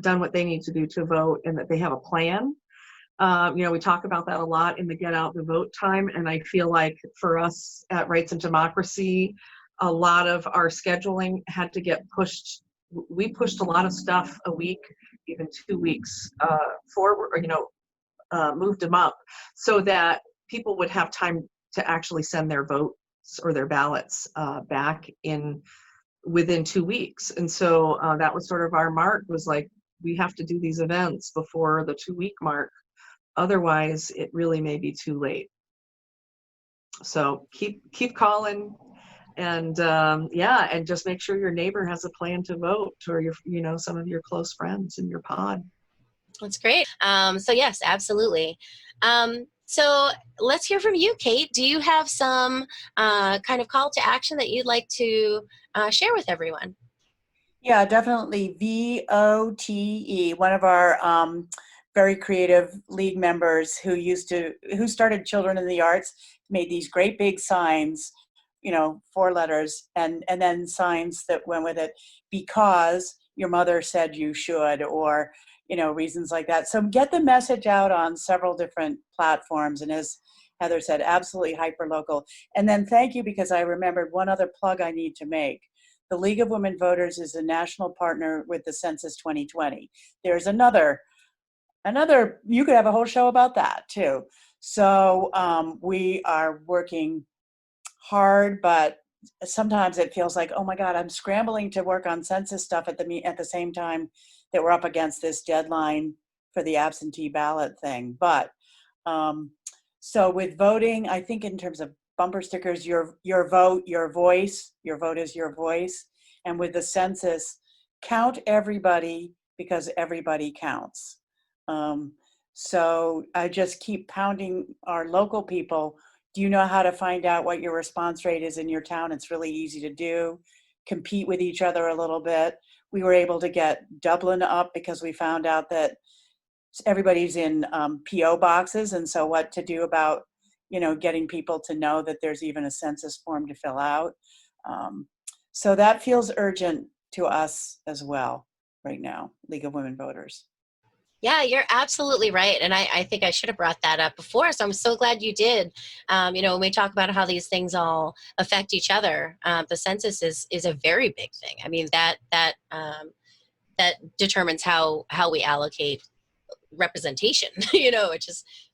done what they need to do to vote and that they have a plan. We talk about that a lot in the Get Out the Vote time, and I feel like for us at Rights and Democracy, a lot of our scheduling had to get pushed. We pushed a lot of stuff a week, even 2 weeks forward, or, moved them up so that people would have time to actually send their votes or their ballots back within 2 weeks. And so that was sort of our mark, was like, we have to do these events before the 2-week mark. Otherwise, it really may be too late. So keep calling. And and just make sure your neighbor has a plan to vote, or some of your close friends in your pod.
That's great. So yes, absolutely. So let's hear from you, Kate. Do you have some kind of call to action that you'd like to share with everyone?
Yeah, definitely. VOTE, one of our very creative league members who started Children in the Arts, made these great big signs, 4 letters, and then signs that went with it, because your mother said you should, or, reasons like that. So get the message out on several different platforms. And as Heather said, absolutely hyper-local. And then thank you, because I remembered one other plug I need to make. The League of Women Voters is a national partner with the Census 2020. There's another, you could have a whole show about that too. So we are working hard, but sometimes it feels like, oh my God, I'm scrambling to work on census stuff at the same time that we're up against this deadline for the absentee ballot thing. But so with voting, I think in terms of bumper stickers, your vote, your voice, your vote is your voice. And with the census, count everybody, because everybody counts. So I just keep pounding our local people. Do you know how to find out what your response rate is in your town? It's really easy to do. Compete with each other a little bit. We were able to get Dublin up because we found out that everybody's in PO boxes, and so what to do about getting people to know that there's even a census form to fill out. So that feels urgent to us as well right now, League of Women Voters.
Yeah, you're absolutely right. And I think I should have brought that up before. So I'm so glad you did. When we talk about how these things all affect each other, the census is a very big thing. I mean, that determines how we allocate representation,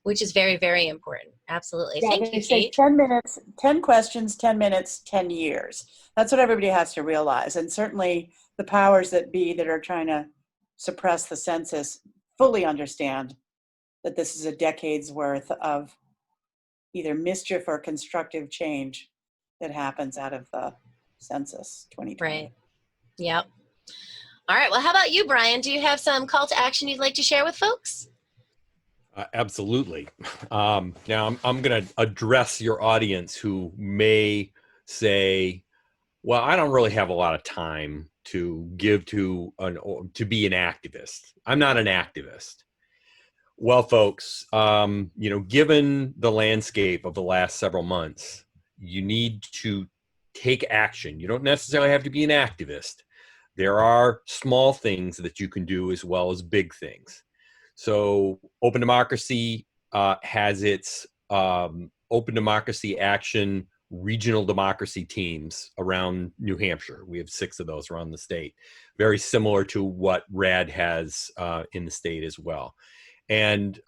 which is very, very important. Absolutely.
Yeah,
Thank you, Kate.
10 minutes, 10 questions, 10 minutes, 10 years. That's what everybody has to realize. And certainly the powers that be that are trying to suppress the census fully understand that this is a decade's worth of either mischief or constructive change that happens out of the census 2020.
Right. Yep. All right. Well, how about you, Brian? Do you have some call to action you'd like to share with folks?
Absolutely. Now, I'm going to address your audience who may say, well, I don't really have a lot of time to give to be an activist. I'm not an activist. Well, folks, given the landscape of the last several months, you need to take action. You don't necessarily have to be an activist. There are small things that you can do as well as big things. So Open Democracy has its Open Democracy Action regional democracy teams around New Hampshire. We have 6 of those around the state, very similar to what RAD has in the state as well. And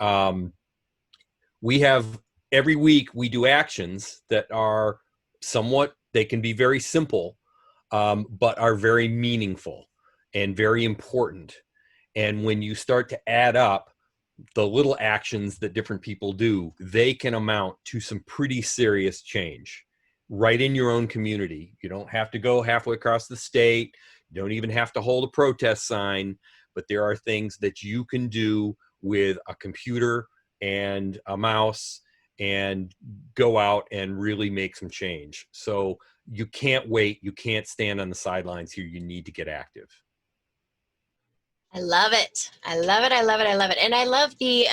we have, every week we do actions that are somewhat, they can be very simple, but are very meaningful and very important. And when you start to add up the little actions that different people do, they can amount to some pretty serious change right in your own community. You don't have to go halfway across the state. You don't even have to hold a protest sign, but there are things that you can do with a computer and a mouse and go out and really make some change. So you can't wait. You can't stand on the sidelines here. You need to get active.
I love it. I love it. I love it. I love it. And I love the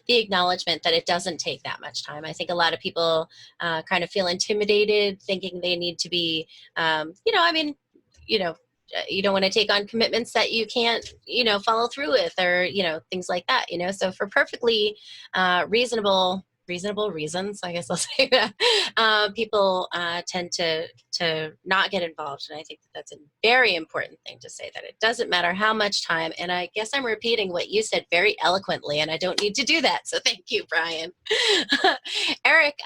acknowledgement that it doesn't take that much time. I think a lot of people kind of feel intimidated, thinking they need to be, you don't want to take on commitments that you can't, follow through with, or, things like that, so for perfectly reasonable reasons, I guess I'll say that, people tend to not get involved. And I think that that's a very important thing to say, that it doesn't matter how much time. And I guess I'm repeating what you said very eloquently, and I don't need to do that. So thank you, Brian. Eric,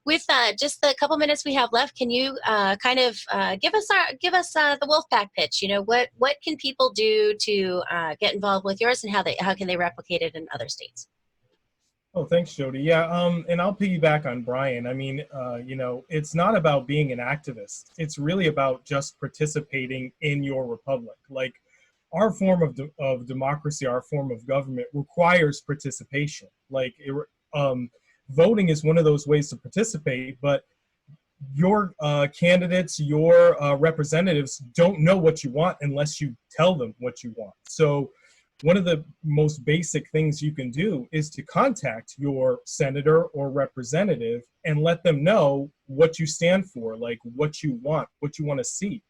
with just the couple minutes we have left, can you kind of give us the Wolfpack pitch? What can people do to get involved with yours, and how can they replicate it in other states?
Oh, thanks, Jodi. Yeah, and I'll piggyback on Brian. I mean, it's not about being an activist. It's really about just participating in your republic. Like, our form of democracy, our form of government requires participation. Like, voting is one of those ways to participate, but your candidates, your representatives don't know what you want unless you tell them what you want. So one of the most basic things you can do is to contact your senator or representative and let them know what you stand for, like what you want to see.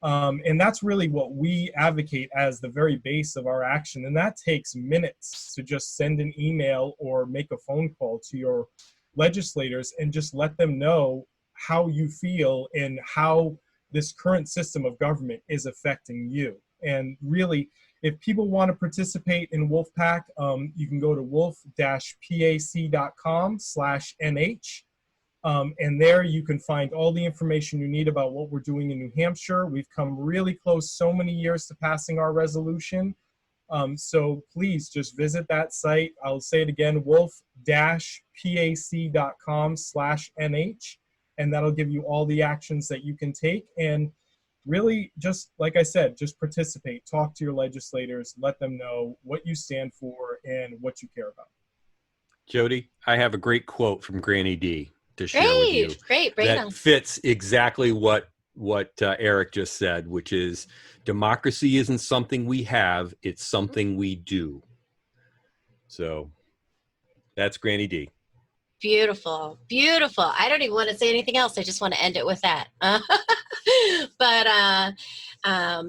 And that's really what we advocate as the very base of our action. And that takes minutes to just send an email or make a phone call to your legislators and just let them know how you feel and how this current system of government is affecting you. And really, if people want to participate in Wolfpack, you can go to wolf-pac.com/NH. And there you can find all the information you need about what we're doing in New Hampshire. We've come really close so many years to passing our resolution. So please just visit that site. I'll say it again, wolf-pac.com/NH. And that'll give you all the actions that you can take. And really, just like I said, just participate, talk to your legislators, let them know what you stand for and what you care about.
Jodi, I have a great quote from Granny D to share with you.
Great.
That fits exactly what Eric just said, which is democracy isn't something we have, it's something we do. So that's Granny D.
Beautiful. I don't even want to say anything else. I just want to end it with that. But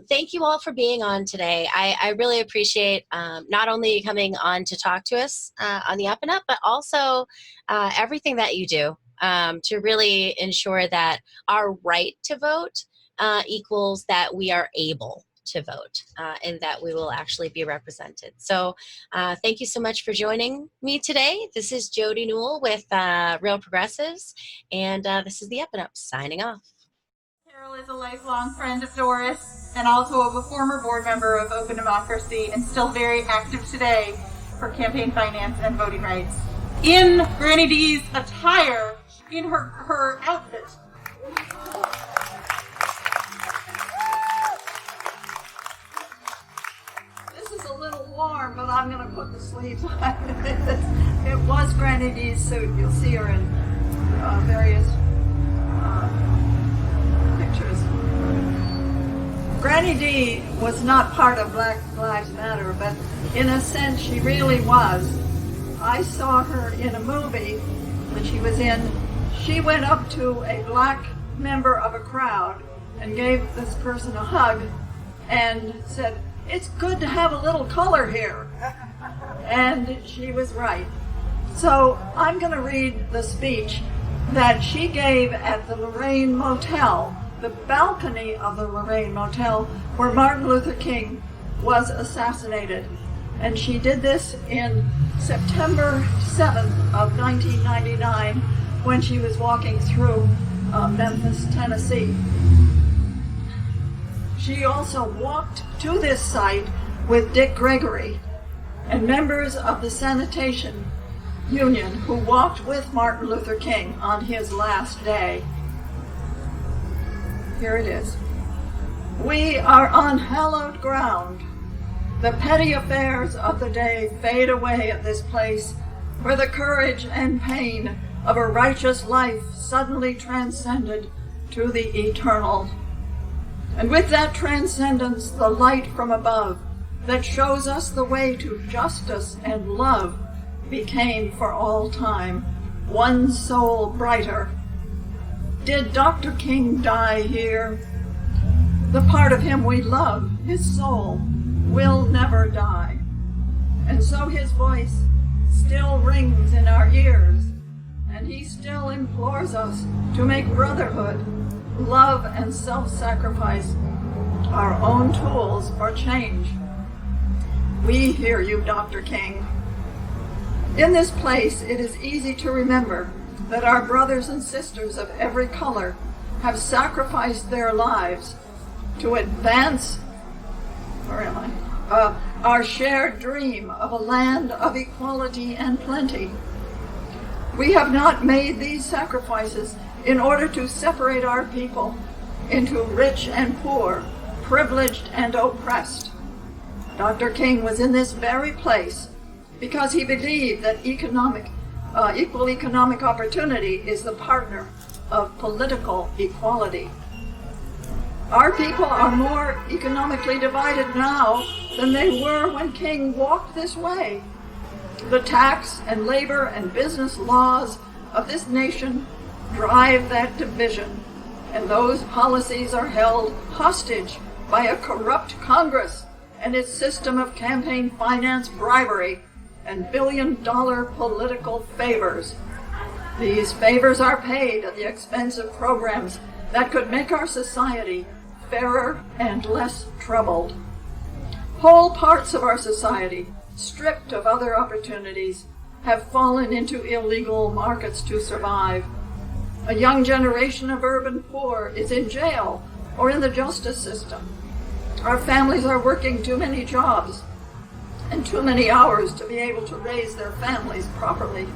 thank you all for being on today. I really appreciate not only coming on to talk to us on the Up and Up, but also everything that you do to really ensure that our right to vote equals that we are able to vote and that we will actually be represented. So thank you so much for joining me today. This is Jodi Newell with Real Progressives, and this is the Up and Up signing off.
Carol is a lifelong friend of Doris and also of a former board member of Open Democracy and still very active today for campaign finance and voting rights. In Granny D's attire, in her outfit.
This is a little warm, but I'm going to put the sleeves on. It was Granny D's suit. You'll see her in various pictures. Granny D was not part of Black Lives Matter, but in a sense she really was. I saw her in a movie that she was in. She went up to a black member of a crowd and gave this person a hug and said, "It's good to have a little color here." And she was right. So I'm going to read the speech that she gave at the Lorraine Motel, the balcony of the Lorraine Motel, where Martin Luther King was assassinated. And she did this in September 7th of 1999 when she was walking through Memphis, Tennessee. She also walked to this site with Dick Gregory and members of the sanitation union who walked with Martin Luther King on his last day. Here it is. "We are on hallowed ground. The petty affairs of the day fade away at this place where the courage and pain of a righteous life suddenly transcended to the eternal. And with that transcendence, the light from above that shows us the way to justice and love became for all time one soul brighter. Did Dr. King die here? The part of him we love, his soul, will never die. And so his voice still rings in our ears, and he still implores us to make brotherhood, love, and self-sacrifice our own tools for change. We hear you, Dr. King. In this place, it is easy to remember that our brothers and sisters of every color have sacrificed their lives to advance, our shared dream of a land of equality and plenty. We have not made these sacrifices in order to separate our people into rich and poor, privileged and oppressed. Dr. King was in this very place because he believed that equal economic opportunity is the partner of political equality. Our people are more economically divided now than they were when King walked this way. The tax and labor and business laws of this nation drive that division, and those policies are held hostage by a corrupt Congress and its system of campaign finance bribery and billion-dollar political favors. These favors are paid at the expense of programs that could make our society fairer and less troubled. Whole parts of our society, stripped of other opportunities, have fallen into illegal markets to survive. A young generation of urban poor is in jail or in the justice system. Our families are working too many jobs and too many hours to be able to raise their families properly.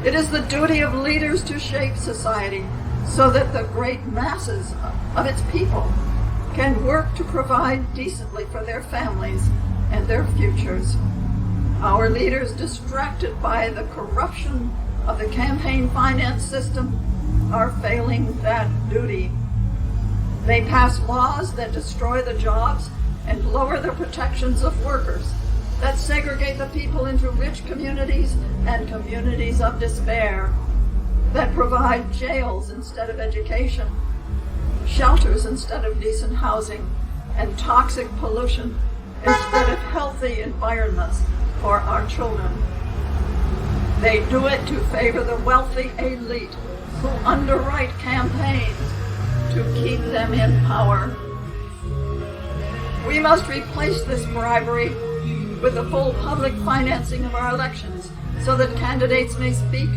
It is the duty of leaders to shape society so that the great masses of its people can work to provide decently for their families and their futures. Our leaders, distracted by the corruption of the campaign finance system, are failing that duty. They pass laws that destroy the jobs and lower the protections of workers, that segregate the people into rich communities and communities of despair, that provide jails instead of education, shelters instead of decent housing, and toxic pollution instead of healthy environments for our children. They do it to favor the wealthy elite who underwrite campaigns to keep them in power. We must replace this bribery with the full public financing of our elections so that candidates may speak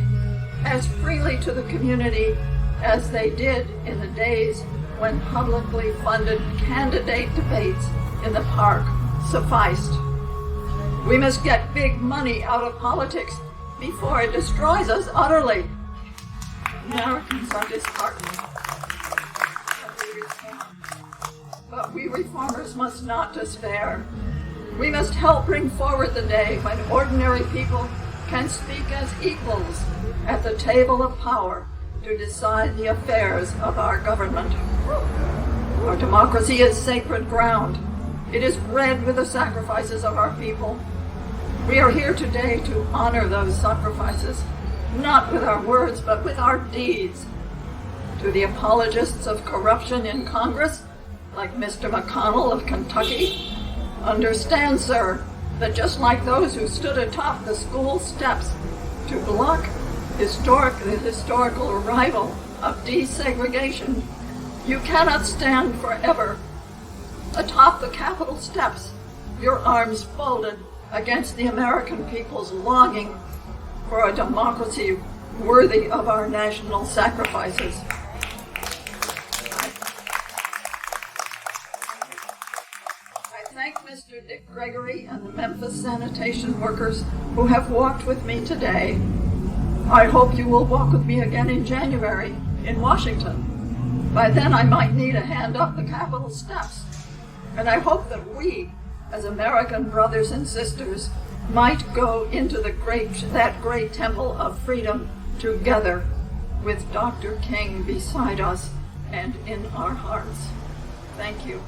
as freely to the community as they did in the days when publicly funded candidate debates in the park sufficed. We must get big money out of politics before it destroys us utterly. Americans are disheartened. But we reformers must not despair. We must help bring forward the day when ordinary people can speak as equals at the table of power to decide the affairs of our government. Our democracy is sacred ground. It is bred with the sacrifices of our people. We are here today to honor those sacrifices, not with our words, but with our deeds. To the apologists of corruption in Congress, like Mr. McConnell of Kentucky, understand, sir, that just like those who stood atop the school steps to block the historical arrival of desegregation, you cannot stand forever atop the Capitol steps, your arms folded against the American people's longing for a democracy worthy of our national sacrifices. I thank Mr. Dick Gregory and the Memphis sanitation workers who have walked with me today. I hope you will walk with me again in January in Washington. By then I might need a hand up the Capitol steps. And I hope that we, as American brothers and sisters, might go into that great temple of freedom together with Dr. King beside us and in our hearts. Thank you.